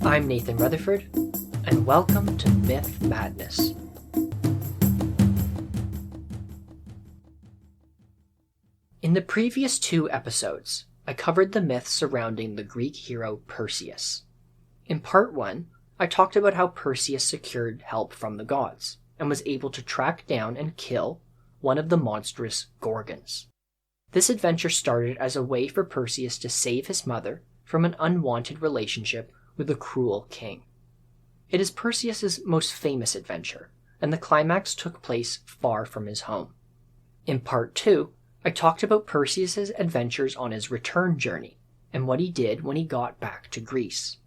I'm Nathan Rutherford, and welcome to Myth Madness. In the previous 2 episodes, I covered the myth surrounding the Greek hero Perseus. In part 1, I talked about how Perseus secured help from the gods, and was able to track down and kill one of the monstrous Gorgons. This adventure started as a way for Perseus to save his mother from an unwanted relationship with a cruel king. It is Perseus's most famous adventure, and the climax took place far from his home. In part 2, I talked about Perseus's adventures on his return journey, and what he did when he got back to Greece.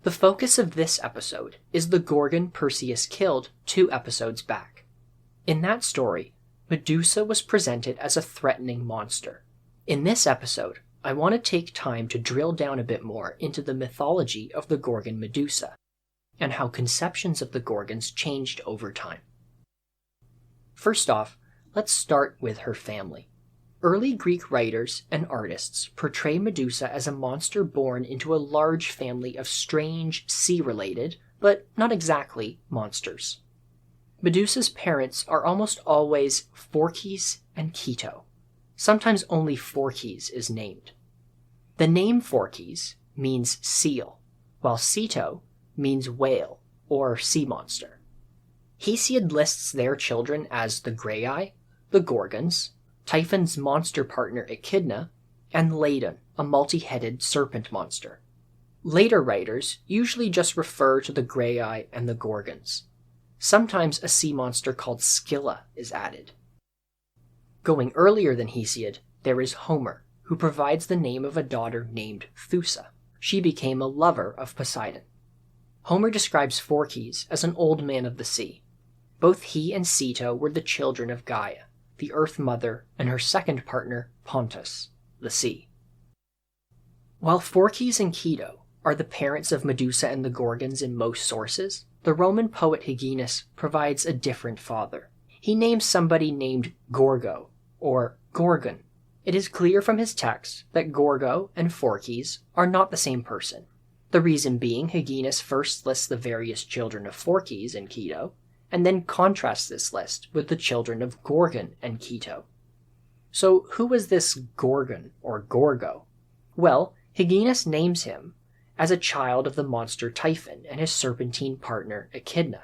The focus of this episode is the Gorgon Perseus killed 2 episodes back. In that story, Medusa was presented as a threatening monster. In this episode, I want to take time to drill down a bit more into the mythology of the Gorgon Medusa, and how conceptions of the Gorgons changed over time. First off, let's start with her family. Early Greek writers and artists portray Medusa as a monster born into a large family of strange, sea-related, but not exactly, monsters. Medusa's parents are almost always Phorkys and Keto. Sometimes only Phorkys is named. The name Phorkys means seal, while Ceto means whale or sea monster. Hesiod lists their children as the Graeae, the Gorgons, Typhon's monster partner Echidna, and Ladon, a multi-headed serpent monster. Later writers usually just refer to the Graeae and the Gorgons. Sometimes a sea monster called Scylla is added. Going earlier than Hesiod, there is Homer, who provides the name of a daughter named Thusa. She became a lover of Poseidon. Homer describes Phorkys as an old man of the sea. Both he and Ceto were the children of Gaia, the Earth Mother, and her second partner, Pontus, the sea. While Phorkys and Keto are the parents of Medusa and the Gorgons in most sources, the Roman poet Hyginus provides a different father. He names somebody named Gorgo, or Gorgon. It is clear from his text that Gorgo and Phorkys are not the same person. The reason being Hyginus first lists the various children of Phorkys and Keto, and then contrasts this list with the children of Gorgon and Keto. So who was this Gorgon, or Gorgo? Well, Hyginus names him as a child of the monster Typhon and his serpentine partner Echidna.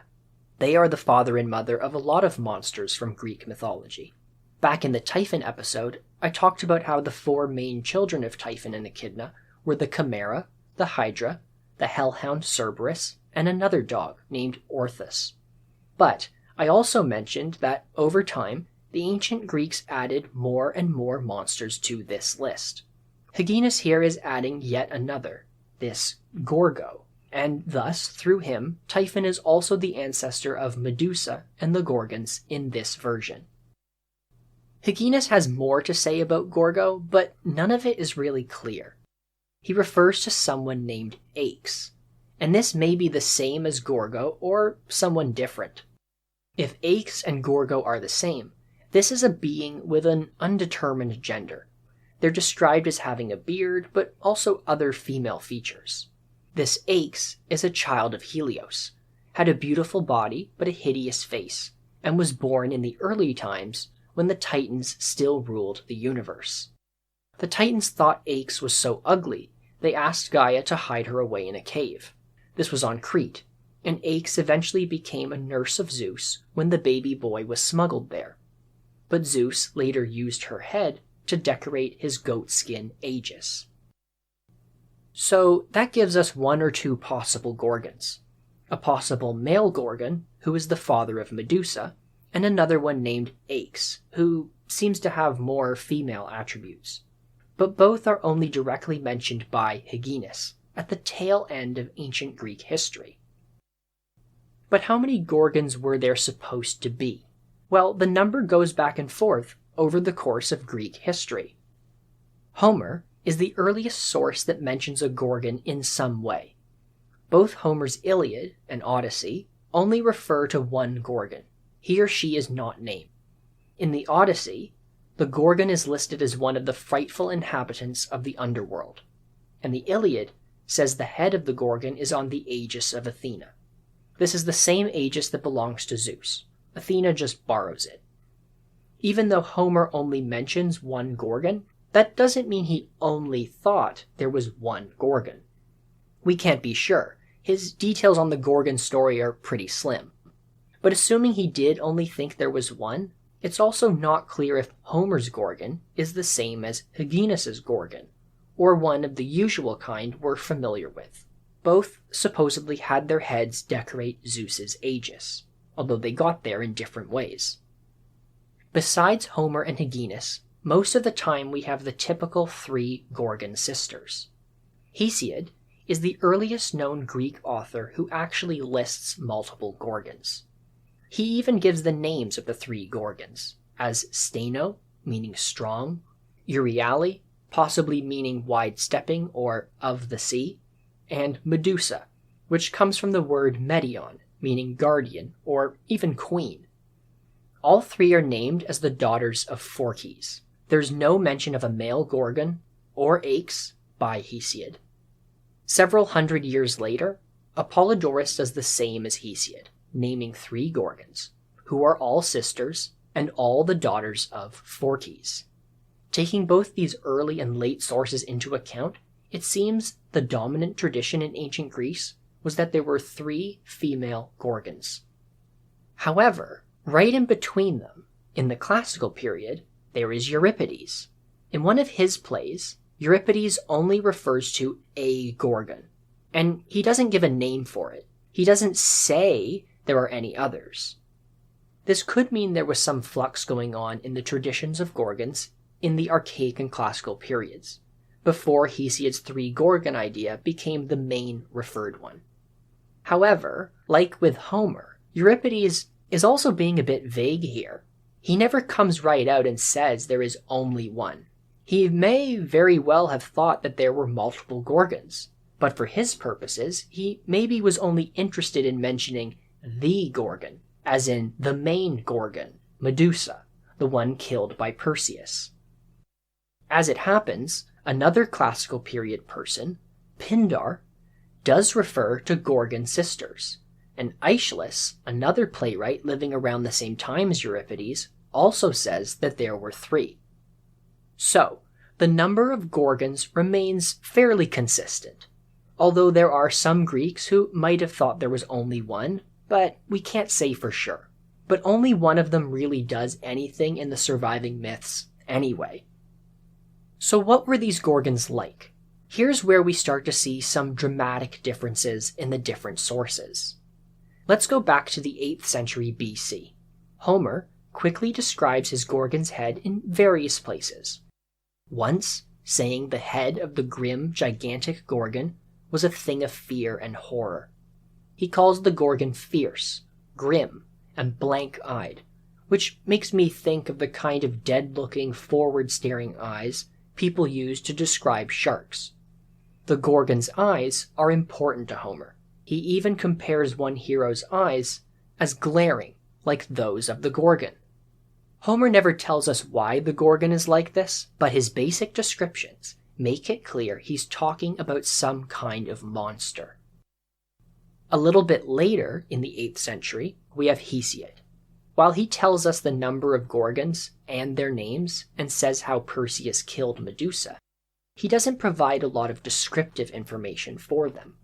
They are the father and mother of a lot of monsters from Greek mythology. Back in the Typhon episode, I talked about how the 4 main children of Typhon and Echidna were the Chimera, the Hydra, the hellhound Cerberus, and another dog named Orthus. But I also mentioned that over time, the ancient Greeks added more and more monsters to this list. Hyginus here is adding yet another, this Gorgo, and thus, through him, Typhon is also the ancestor of Medusa and the Gorgons in this version. Hyginus has more to say about Gorgo, but none of it is really clear. He refers to someone named Aix, and this may be the same as Gorgo or someone different. If Aix and Gorgo are the same, this is a being with an undetermined gender. They're described as having a beard, but also other female features. This Aix is a child of Helios, had a beautiful body but a hideous face, and was born in the early times when the Titans still ruled the universe. The Titans thought Aix was so ugly, they asked Gaia to hide her away in a cave. This was on Crete, and Aix eventually became a nurse of Zeus when the baby boy was smuggled there. But Zeus later used her head to decorate his goatskin Aegis. So that gives us 1 or 2 possible Gorgons. A possible male Gorgon, who is the father of Medusa, and another one named Aix, who seems to have more female attributes. But both are only directly mentioned by Hyginus, at the tail end of ancient Greek history. But how many Gorgons were there supposed to be? Well, the number goes back and forth over the course of Greek history. Homer is the earliest source that mentions a Gorgon in some way. Both Homer's Iliad and Odyssey only refer to one Gorgon. He or she is not named. In the Odyssey, the Gorgon is listed as one of the frightful inhabitants of the underworld, and the Iliad says the head of the Gorgon is on the Aegis of Athena. This is the same Aegis that belongs to Zeus. Athena just borrows it. Even though Homer only mentions one Gorgon, that doesn't mean he only thought there was one Gorgon. We can't be sure. His details on the Gorgon story are pretty slim. But assuming he did only think there was one, it's also not clear if Homer's Gorgon is the same as Hyginus's Gorgon, or one of the usual kind we're familiar with. Both supposedly had their heads decorate Zeus's Aegis, although they got there in different ways. Besides Homer and Hyginus, most of the time we have the typical three Gorgon sisters. Hesiod is the earliest known Greek author who actually lists multiple Gorgons. He even gives the names of the three Gorgons, as Steno, meaning strong, Euryale, possibly meaning wide-stepping or of the sea, and Medusa, which comes from the word Medion, meaning guardian or even queen. All three are named as the daughters of Phorcys. There's no mention of a male Gorgon or Aix by Hesiod. Several hundred years later, Apollodorus does the same as Hesiod, naming three Gorgons, who are all sisters and all the daughters of Phorcys. Taking both these early and late sources into account, it seems the dominant tradition in ancient Greece was that there were three female Gorgons. However, right in between them, in the classical period, there is Euripides. In one of his plays, Euripides only refers to a Gorgon, and he doesn't give a name for it. He doesn't say there are any others. This could mean there was some flux going on in the traditions of Gorgons in the archaic and classical periods, before Hesiod's three Gorgon idea became the main referred one. However, like with Homer, Euripides is also being a bit vague here. He never comes right out and says there is only one. He may very well have thought that there were multiple Gorgons, but for his purposes, he maybe was only interested in mentioning the Gorgon, as in the main Gorgon, Medusa, the one killed by Perseus. As it happens, another classical period person, Pindar, does refer to Gorgon sisters, and Aeschylus, another playwright living around the same time as Euripides, also says that there were three. So, the number of Gorgons remains fairly consistent, although there are some Greeks who might have thought there was only one, but we can't say for sure. But only one of them really does anything in the surviving myths anyway. So what were these Gorgons like? Here's where we start to see some dramatic differences in the different sources. Let's go back to the 8th century BC. Homer quickly describes his Gorgon's head in various places. Once, saying the head of the grim, gigantic Gorgon was a thing of fear and horror. He calls the Gorgon fierce, grim, and blank-eyed, which makes me think of the kind of dead-looking, forward-staring eyes people use to describe sharks. The Gorgon's eyes are important to Homer. He even compares one hero's eyes as glaring, like those of the Gorgon. Homer never tells us why the Gorgon is like this, but his basic descriptions make it clear he's talking about some kind of monster. A little bit later, in the 8th century, we have Hesiod. While he tells us the number of Gorgons and their names and says how Perseus killed Medusa, he doesn't provide a lot of descriptive information for them.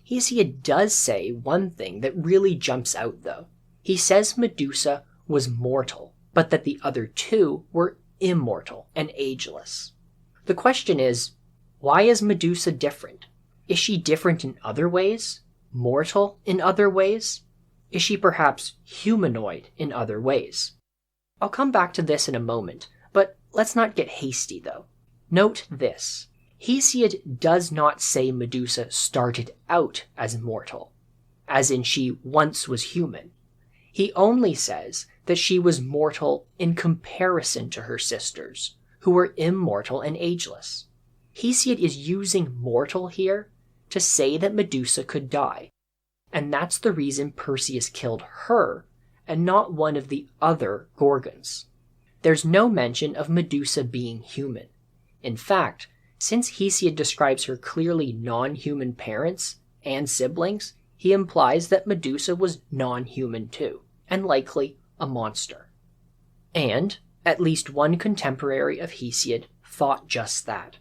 Hesiod does say one thing that really jumps out though. He says Medusa was mortal, but that the other two were immortal and ageless. The question is, why is Medusa different? Is she different in other ways? Mortal in other ways? Is she perhaps humanoid in other ways? I'll come back to this in a moment, but let's not get hasty though. Note this. Hesiod does not say Medusa started out as mortal, as in she once was human. He only says that she was mortal in comparison to her sisters, who were immortal and ageless. Hesiod is using mortal here to say that Medusa could die, and that's the reason Perseus killed her and not one of the other Gorgons. There's no mention of Medusa being human. In fact, Since Hesiod describes her clearly non-human parents and siblings, he implies that Medusa was non-human too, and likely a monster. And at least one contemporary of Hesiod thought just that.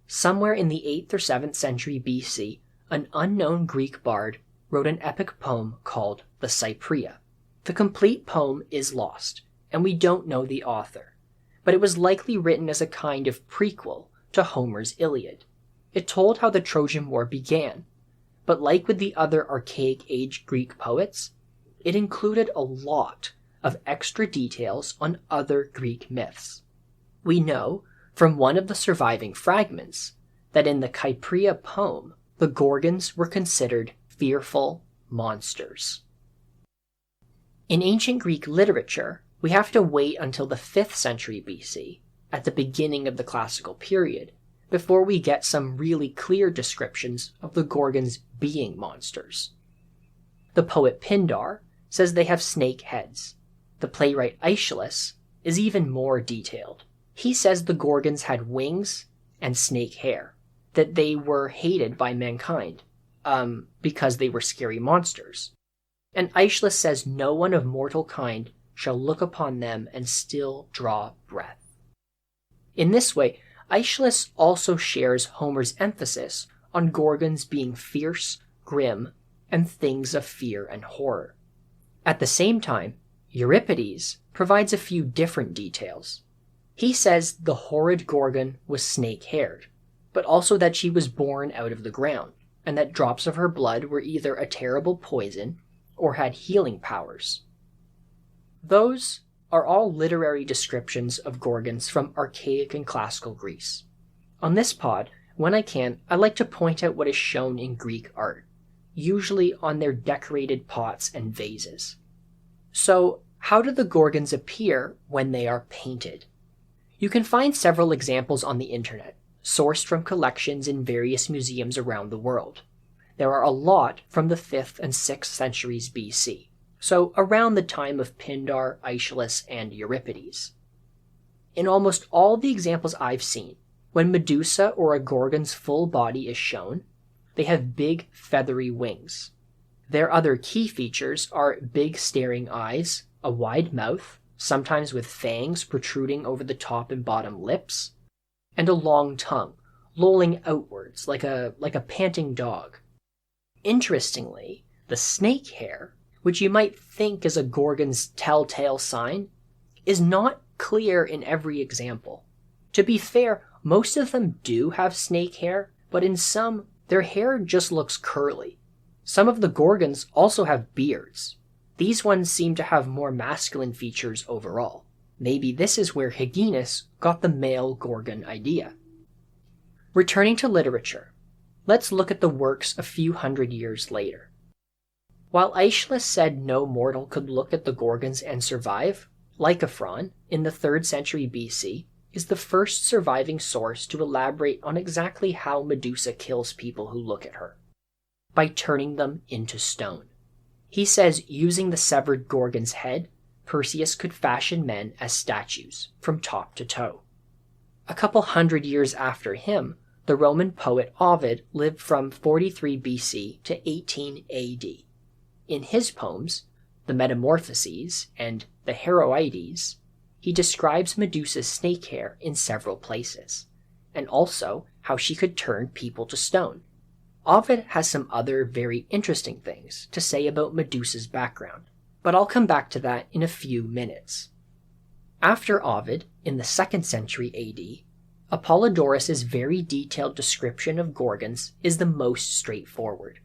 Somewhere in the 8th or 7th century BC, an unknown Greek bard wrote an epic poem called the Cypria. The complete poem is lost, and we don't know the author, but it was likely written as a kind of prequel to Homer's Iliad. It told how the Trojan War began, but like with the other archaic age Greek poets, it included a lot of extra details on other Greek myths. We know from one of the surviving fragments that in the Cypria poem, the Gorgons were considered fearful monsters. In ancient Greek literature, we have to wait until the 5th century BC, at the beginning of the classical period, before we get some really clear descriptions of the Gorgons being monsters. The poet Pindar says they have snake heads. The playwright Aeschylus is even more detailed. He says the Gorgons had wings and snake hair, that they were hated by mankind, because they were scary monsters. And Aeschylus says no one of mortal kind shall look upon them and still draw breath. In this way, Aeschylus also shares Homer's emphasis on Gorgons being fierce, grim, and things of fear and horror. At the same time, Euripides provides a few different details. He says the horrid Gorgon was snake-haired, but also that she was born out of the ground, and that drops of her blood were either a terrible poison or had healing powers. Those are all literary descriptions of Gorgons from archaic and classical Greece. On this pod, when I can, I like to point out what is shown in Greek art, usually on their decorated pots and vases. So, how do the Gorgons appear when they are painted? You can find several examples on the internet, sourced from collections in various museums around the world. There are a lot from the 5th and 6th centuries BC, so around the time of Pindar, Aeschylus, and Euripides. In almost all the examples I've seen, when Medusa or a Gorgon's full body is shown, they have big feathery wings. Their other key features are big staring eyes, a wide mouth, sometimes with fangs protruding over the top and bottom lips, and a long tongue, lolling outwards like a panting dog. Interestingly, the snake hair, which you might think is a Gorgon's telltale sign, is not clear in every example. To be fair, most of them do have snake hair, but in some, their hair just looks curly. Some of the Gorgons also have beards. These ones seem to have more masculine features overall. Maybe this is where Hyginus got the male Gorgon idea. Returning to literature, let's look at the works a few hundred years later. While Aeschylus said no mortal could look at the Gorgons and survive, Lycophron, in the 3rd century BC, is the first surviving source to elaborate on exactly how Medusa kills people who look at her, by turning them into stone. He says using the severed Gorgon's head, Perseus could fashion men as statues, from top to toe. A couple hundred years after him, the Roman poet Ovid lived from 43 BC to 18 AD. In his poems, the Metamorphoses and the Heroides, he describes Medusa's snake hair in several places, and also how she could turn people to stone. Ovid has some other very interesting things to say about Medusa's background, but I'll come back to that in a few minutes. After Ovid, in the 2nd century AD, Apollodorus' very detailed description of Gorgons is the most straightforward.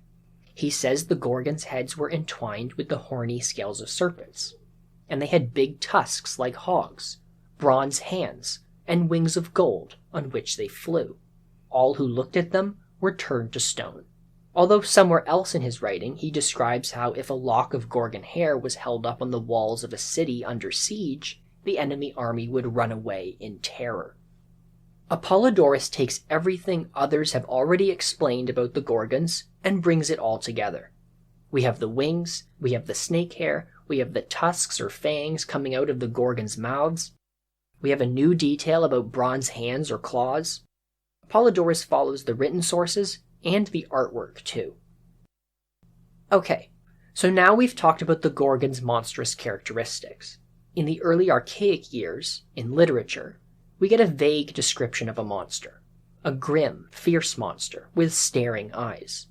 He says the Gorgons' heads were entwined with the horny scales of serpents, and they had big tusks like hogs, bronze hands, and wings of gold on which they flew. All who looked at them were turned to stone. Although somewhere else in his writing he describes how if a lock of Gorgon hair was held up on the walls of a city under siege, the enemy army would run away in terror. Apollodorus takes everything others have already explained about the Gorgons and brings it all together. We have the wings, we have the snake hair, we have the tusks or fangs coming out of the Gorgons' mouths, we have a new detail about bronze hands or claws. Apollodorus follows the written sources and the artwork too. Okay, so now we've talked about the Gorgon's monstrous characteristics. In the early archaic years, in literature, we get a vague description of a monster. A grim, fierce monster with staring eyes.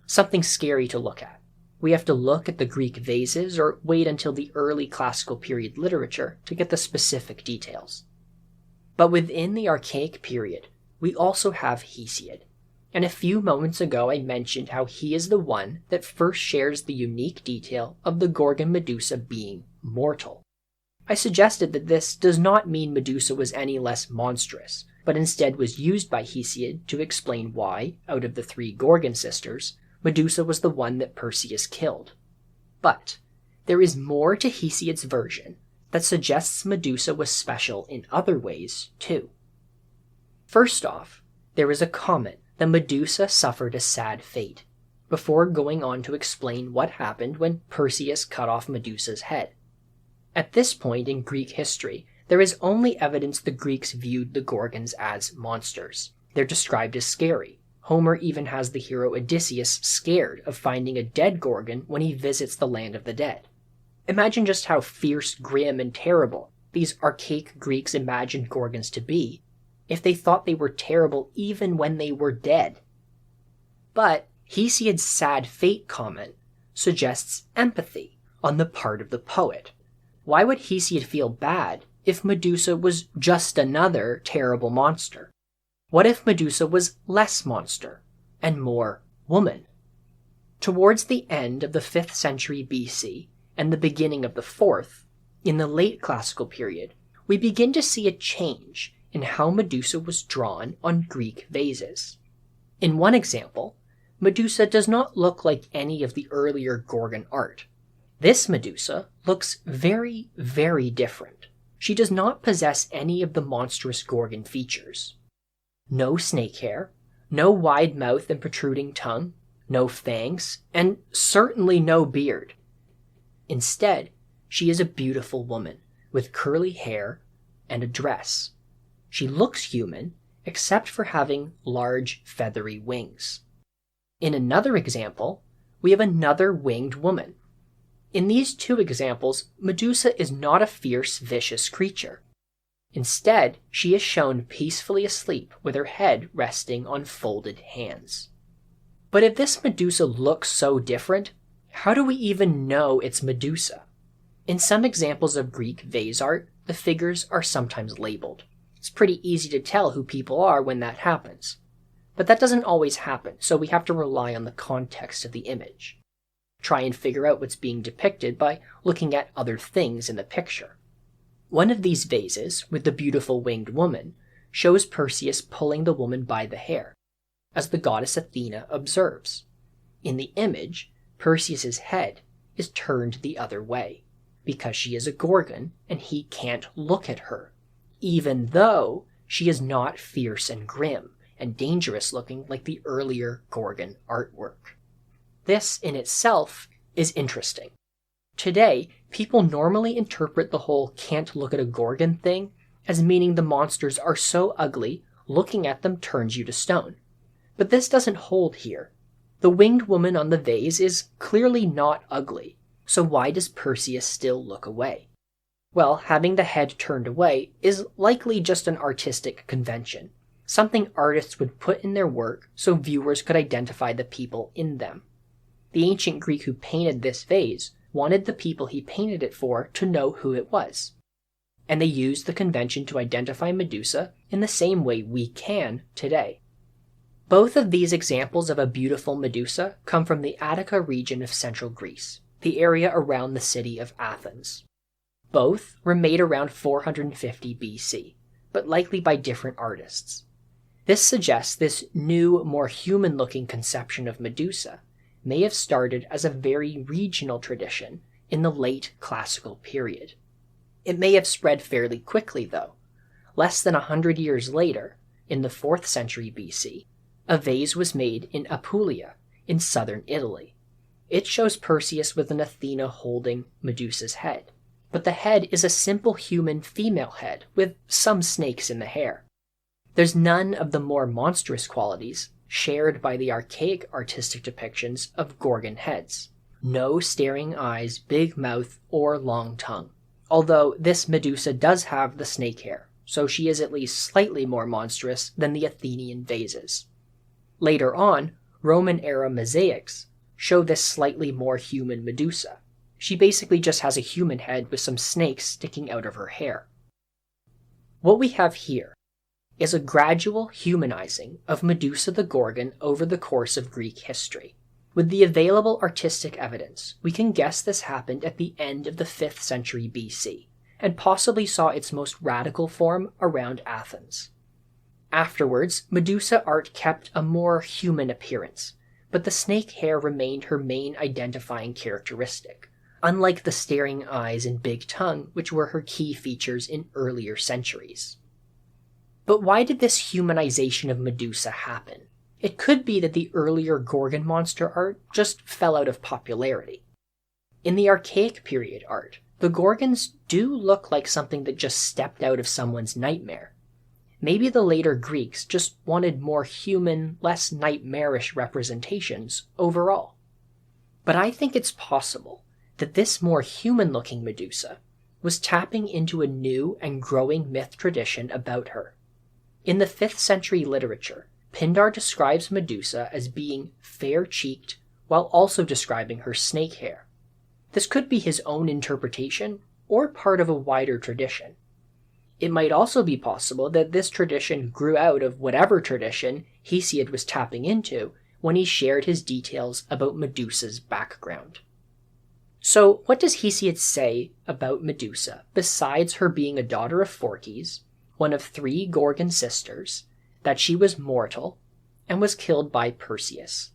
Something scary to look at. We have to look at the Greek vases or wait until the early classical period literature to get the specific details. But within the archaic period, we also have Hesiod. And a few moments ago I mentioned how he is the one that first shares the unique detail of the Gorgon Medusa being mortal. I suggested that this does not mean Medusa was any less monstrous, but instead was used by Hesiod to explain why, out of the 3 Gorgon sisters, Medusa was the one that Perseus killed. But there is more to Hesiod's version that suggests Medusa was special in other ways too. First off, there is a comment that Medusa suffered a sad fate, before going on to explain what happened when Perseus cut off Medusa's head. At this point in Greek history, there is only evidence the Greeks viewed the Gorgons as monsters. They're described as scary. Homer even has the hero Odysseus scared of finding a dead Gorgon when he visits the land of the dead. Imagine just how fierce, grim, and terrible these archaic Greeks imagined Gorgons to be, if they thought they were terrible even when they were dead. But Hesiod's sad fate comment suggests empathy on the part of the poet. Why would Hesiod feel bad if Medusa was just another terrible monster? What if Medusa was less monster and more woman? Towards the end of the 5th century BC and the beginning of the 4th, in the late classical period, we begin to see a change in how Medusa was drawn on Greek vases. In one example, Medusa does not look like any of the earlier Gorgon art. This Medusa looks very, very different. She does not possess any of the monstrous Gorgon features. No snake hair, no wide mouth and protruding tongue, no fangs, and certainly no beard. Instead, she is a beautiful woman with curly hair and a dress. She looks human, except for having large feathery wings. In another example, we have another winged woman. In these 2 examples, Medusa is not a fierce, vicious creature. Instead, she is shown peacefully asleep with her head resting on folded hands. But if this Medusa looks so different, how do we even know it's Medusa? In some examples of Greek vase art, the figures are sometimes labeled. It's pretty easy to tell who people are when that happens. But that doesn't always happen, so we have to rely on the context of the image. Try and figure out what's being depicted by looking at other things in the picture. One of these vases, with the beautiful winged woman, shows Perseus pulling the woman by the hair, as the goddess Athena observes. In the image, Perseus's head is turned the other way, because she is a Gorgon and he can't look at her, even though she is not fierce and grim and dangerous looking like the earlier Gorgon artwork. This in itself is interesting. Today, people normally interpret the whole can't look at a Gorgon thing as meaning the monsters are so ugly, looking at them turns you to stone. But this doesn't hold here. The winged woman on the vase is clearly not ugly, so why does Perseus still look away? Well, having the head turned away is likely just an artistic convention, something artists would put in their work so viewers could identify the people in them. The ancient Greek who painted this vase wanted the people he painted it for to know who it was. And they used the convention to identify Medusa in the same way we can today. Both of these examples of a beautiful Medusa come from the Attica region of central Greece, the area around the city of Athens. Both were made around 450 BC, but likely by different artists. This suggests this new, more human-looking conception of Medusa may have started as a very regional tradition in the late classical period. It may have spread fairly quickly, though. Less than 100 years later, in the 4th century BC, a vase was made in Apulia, in southern Italy. It shows Perseus with an Athena holding Medusa's head, but the head is a simple human female head with some snakes in the hair. There's none of the more monstrous qualities shared by the archaic artistic depictions of Gorgon heads. No staring eyes, big mouth, or long tongue. Although this Medusa does have the snake hair, so she is at least slightly more monstrous than the Athenian vases. Later on, Roman-era mosaics show this slightly more human Medusa. She basically just has a human head with some snakes sticking out of her hair. What we have here is a gradual humanizing of Medusa the Gorgon over the course of Greek history. With the available artistic evidence, we can guess this happened at the end of the 5th century BC, and possibly saw its most radical form around Athens. Afterwards, Medusa art kept a more human appearance, but the snake hair remained her main identifying characteristic, unlike the staring eyes and big tongue which were her key features in earlier centuries. But why did this humanization of Medusa happen? It could be that the earlier Gorgon monster art just fell out of popularity. In the archaic period art, the Gorgons do look like something that just stepped out of someone's nightmare. Maybe the later Greeks just wanted more human, less nightmarish representations overall. But I think it's possible that this more human-looking Medusa was tapping into a new and growing myth tradition about her. In the 5th century literature, Pindar describes Medusa as being fair-cheeked while also describing her snake hair. This could be his own interpretation or part of a wider tradition. It might also be possible that this tradition grew out of whatever tradition Hesiod was tapping into when he shared his details about Medusa's background. So, what does Hesiod say about Medusa besides her being a daughter of Phorcys, one of 3 Gorgon sisters, that she was mortal, and was killed by Perseus?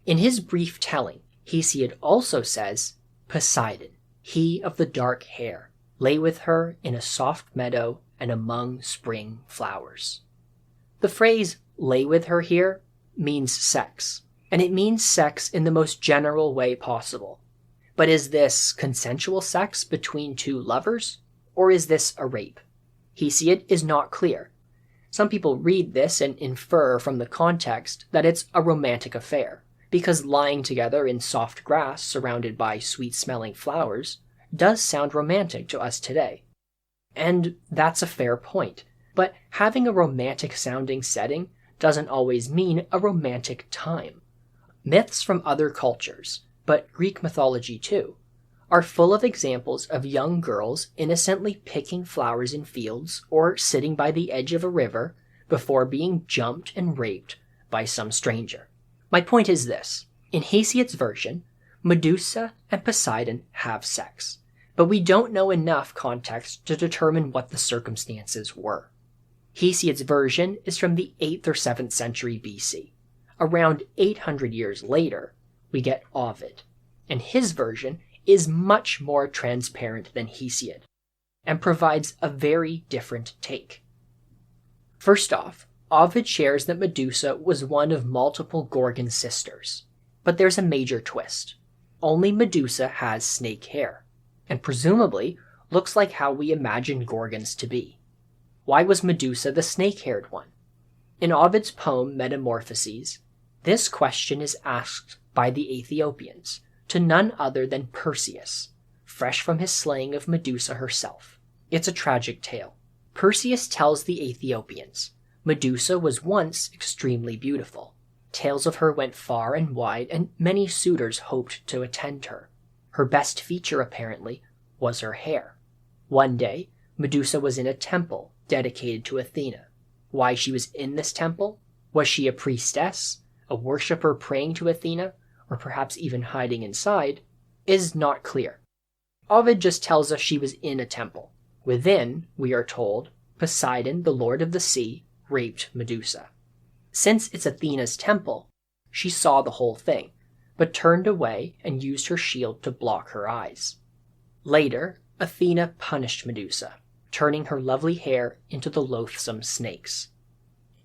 In his brief telling, Hesiod also says, Poseidon, he of the dark hair, lay with her in a soft meadow and among spring flowers. The phrase lay with her here means sex, and it means sex in the most general way possible. But is this consensual sex between 2 lovers, or is this a rape? Hesiod is not clear. Some people read this and infer from the context that it's a romantic affair, because lying together in soft grass surrounded by sweet-smelling flowers does sound romantic to us today. And that's a fair point, but having a romantic-sounding setting doesn't always mean a romantic time. Myths from other cultures, but Greek mythology too, are full of examples of young girls innocently picking flowers in fields or sitting by the edge of a river before being jumped and raped by some stranger. My point is this. In Hesiod's version, Medusa and Poseidon have sex, but we don't know enough context to determine what the circumstances were. Hesiod's version is from the 8th or 7th century BC. Around 800 years later, we get Ovid, and his version is much more transparent than Hesiod, and provides a very different take. First off, Ovid shares that Medusa was one of multiple Gorgon sisters, but there's a major twist. Only Medusa has snake hair, and presumably looks like how we imagine Gorgons to be. Why was Medusa the snake-haired one? In Ovid's poem Metamorphoses, this question is asked by the Ethiopians to none other than Perseus, fresh from his slaying of Medusa herself. It's a tragic tale. Perseus tells the Ethiopians, Medusa was once extremely beautiful. Tales of her went far and wide, and many suitors hoped to attend her. Her best feature, apparently, was her hair. One day, Medusa was in a temple dedicated to Athena. Why she was in this temple? Was she a priestess, a worshipper praying to Athena, or perhaps even hiding inside, is not clear. Ovid just tells us she was in a temple. Within, we are told, Poseidon, the lord of the sea, raped Medusa. Since it's Athena's temple, she saw the whole thing, but turned away and used her shield to block her eyes. Later, Athena punished Medusa, turning her lovely hair into the loathsome snakes.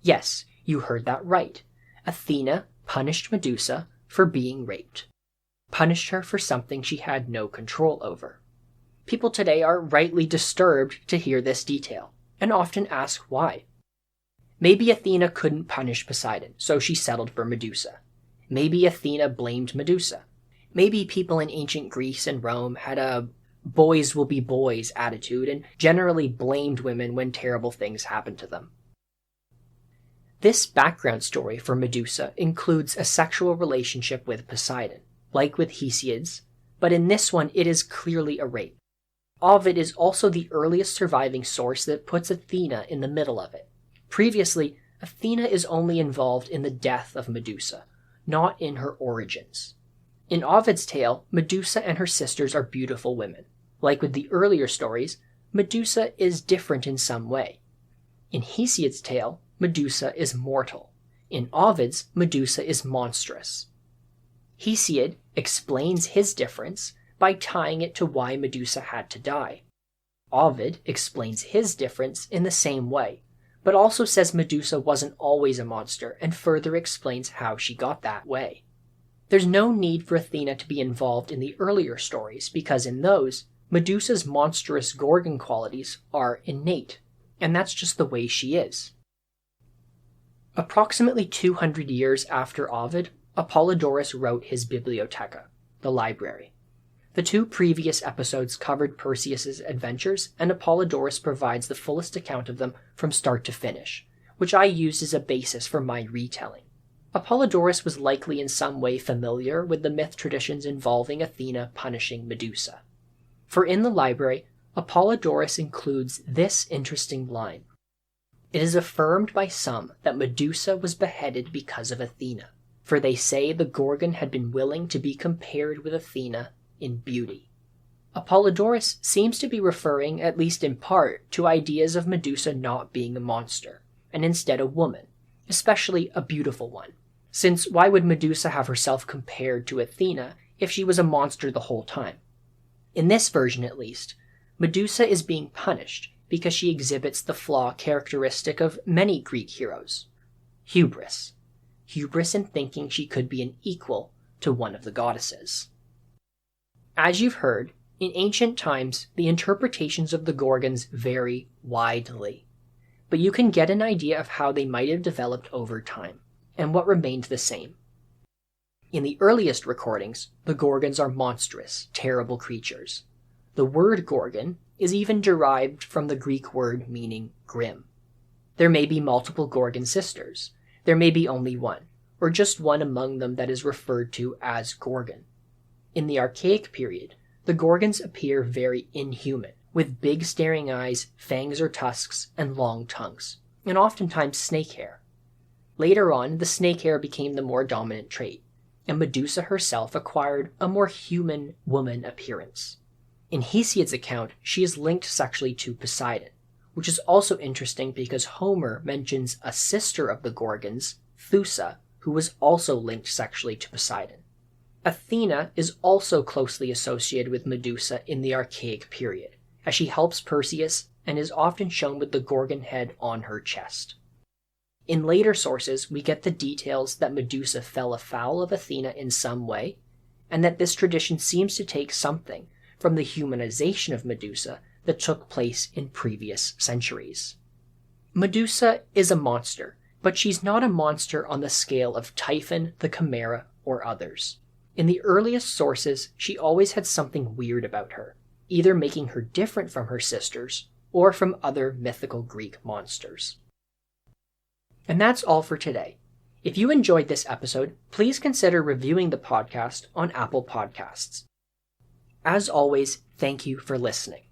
Yes, you heard that right. Athena punished Medusa for being raped. Punished her for something she had no control over. People today are rightly disturbed to hear this detail, and often ask why. Maybe Athena couldn't punish Poseidon, so she settled for Medusa. Maybe Athena blamed Medusa. Maybe people in ancient Greece and Rome had a boys will be boys attitude and generally blamed women when terrible things happened to them. This background story for Medusa includes a sexual relationship with Poseidon, like with Hesiod's, but in this one it is clearly a rape. Ovid is also the earliest surviving source that puts Athena in the middle of it. Previously, Athena is only involved in the death of Medusa, not in her origins. In Ovid's tale, Medusa and her sisters are beautiful women. Like with the earlier stories, Medusa is different in some way. In Hesiod's tale, Medusa is mortal. In Ovid's, Medusa is monstrous. Hesiod explains his difference by tying it to why Medusa had to die. Ovid explains his difference in the same way, but also says Medusa wasn't always a monster and further explains how she got that way. There's no need for Athena to be involved in the earlier stories because in those, Medusa's monstrous Gorgon qualities are innate, and that's just the way she is. Approximately 200 years after Ovid, Apollodorus wrote his Bibliotheca, the library. The two previous episodes covered Perseus's adventures, and Apollodorus provides the fullest account of them from start to finish, which I used as a basis for my retelling. Apollodorus was likely in some way familiar with the myth traditions involving Athena punishing Medusa. For in the library, Apollodorus includes this interesting line. It is affirmed by some that Medusa was beheaded because of Athena, for they say the Gorgon had been willing to be compared with Athena in beauty. Apollodorus seems to be referring, at least in part, to ideas of Medusa not being a monster, and instead a woman, especially a beautiful one, since why would Medusa have herself compared to Athena if she was a monster the whole time? In this version at least, Medusa is being punished because she exhibits the flaw characteristic of many Greek heroes: hubris. Hubris in thinking she could be an equal to one of the goddesses. As you've heard, in ancient times, the interpretations of the Gorgons vary widely, but you can get an idea of how they might have developed over time, and what remained the same. In the earliest recordings, the Gorgons are monstrous, terrible creatures. The word Gorgon is even derived from the Greek word meaning grim. There may be multiple Gorgon sisters. There may be only one, or just one among them that is referred to as Gorgon. In the Archaic period, the Gorgons appear very inhuman, with big staring eyes, fangs or tusks, and long tongues, and oftentimes snake hair. Later on, the snake hair became the more dominant trait, and Medusa herself acquired a more human woman appearance. In Hesiod's account, she is linked sexually to Poseidon, which is also interesting because Homer mentions a sister of the Gorgons, Thusa, who was also linked sexually to Poseidon. Athena is also closely associated with Medusa in the Archaic period, as she helps Perseus and is often shown with the Gorgon head on her chest. In later sources, we get the details that Medusa fell afoul of Athena in some way, and that this tradition seems to take something from the humanization of Medusa that took place in previous centuries. Medusa is a monster, but she's not a monster on the scale of Typhon, the Chimera, or others. In the earliest sources, she always had something weird about her, either making her different from her sisters or from other mythical Greek monsters. And that's all for today. If you enjoyed this episode, please consider reviewing the podcast on Apple Podcasts. As always, thank you for listening.